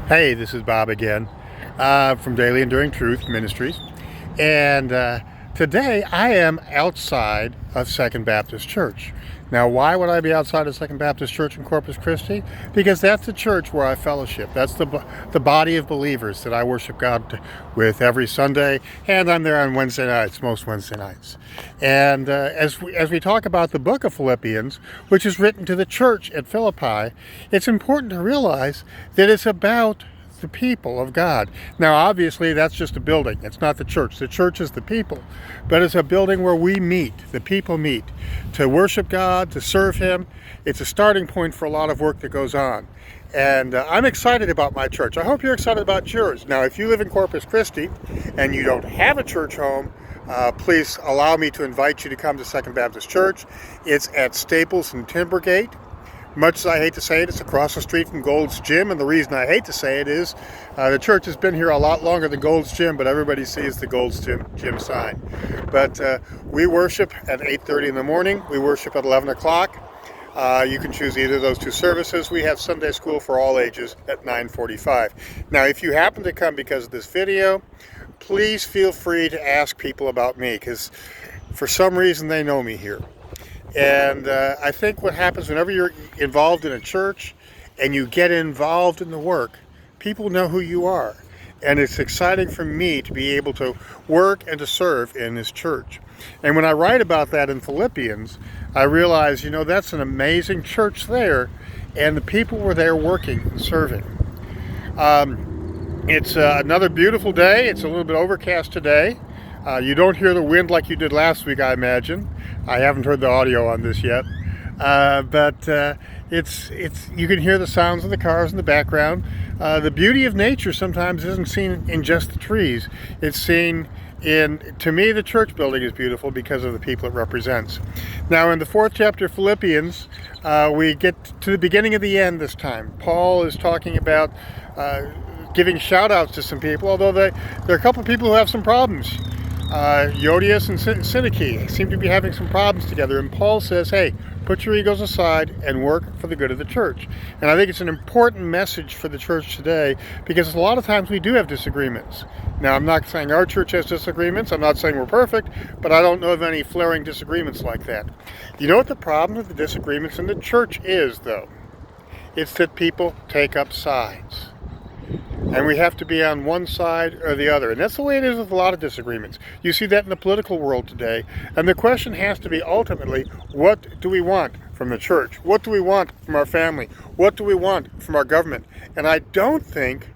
Hey, this is Bob again from Daily Enduring Truth Ministries. And today I am outside of Second Baptist Church. Now, why would I be outside of Second Baptist Church in Corpus Christi? Because that's the church where I fellowship. That's the body of believers that I worship God with every Sunday. And I'm there on Wednesday nights, most Wednesday nights. And as we talk about the book of Philippians, which is written to the church at Philippi, it's important to realize that it's about the people of God. Now, obviously, that's just a building. It's not the church. The church is the people. But it's a building where we meet, the people meet, to worship God, to serve Him. It's a starting point for a lot of work that goes on. And I'm excited about my church. I hope you're excited about yours. Now, if you live in Corpus Christi and you don't have a church home, please allow me to invite you to come to Second Baptist Church. It's at Staples and Timbergate. Much as I hate to say it, it's across the street from Gold's Gym, and the reason I hate to say it is the church has been here a lot longer than Gold's Gym, but everybody sees the Gold's Gym sign. But we worship at 8:30 in the morning. We worship at 11 o'clock. You can choose either of those two services. We have Sunday school for all ages at 9:45. Now, if you happen to come because of this video, please feel free to ask people about me, because for some reason they know me here. And I think what happens whenever you're involved in a church and you get involved in the work, people know who you are. And it's exciting for me to be able to work and to serve in this church. And when I write about that in Philippians, I realize, that's an amazing church there, and the people were there working and serving. It's another beautiful day. It's a little bit overcast today. You don't hear the wind like you did last week, I imagine. I haven't heard the audio on this yet, but it's you can hear the sounds of the cars in the background. The beauty of nature sometimes isn't seen in just the trees. It's seen to me, the church building is beautiful because of the people it represents. Now, in the 4th chapter of Philippians, we get to the beginning of the end this time. Paul is talking about giving shout-outs to some people, although there are a couple of people who have some problems. Yodius and Syntyche seem to be having some problems together, and Paul says, hey, put your egos aside and work for the good of the church. And I think it's an important message for the church today, because a lot of times we do have disagreements. Now, I'm not saying our church has disagreements. I'm not saying we're perfect, but I don't know of any flaring disagreements like that. You know what the problem with the disagreements in the church is, though? It's that people take up sides. And we have to be on one side or the other. And that's the way it is with a lot of disagreements. You see that in the political world today. And the question has to be ultimately, what do we want from the church? What do we want from our family? What do we want from our government? And I don't think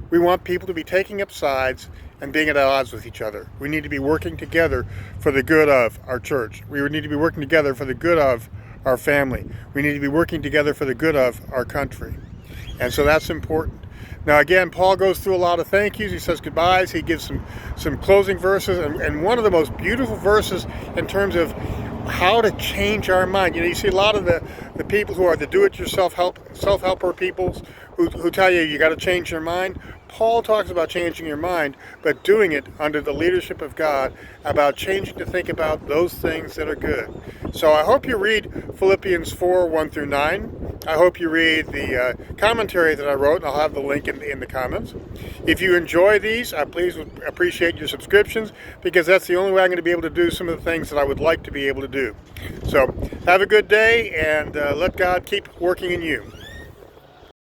we want people to be taking up sides and being at odds with each other. We need to be working together for the good of our church. We need to be working together for the good of our family. We need to be working together for the good of our country. And so that's important. Now, again, Paul goes through a lot of thank yous. He says goodbyes. He gives some closing verses. And one of the most beautiful verses in terms of how to change our mind. You see a lot of the people who are the do-it-yourself self-helper people who tell you got to change your mind. Paul talks about changing your mind, but doing it under the leadership of God, about changing to think about those things that are good. So I hope you read Philippians 4, 1 through 9. I hope you read the commentary that I wrote, and I'll have the link in the comments. If you enjoy these, I please would appreciate your subscriptions, because that's the only way I'm going to be able to do some of the things that I would like to be able to do. So have a good day, and let God keep working in you.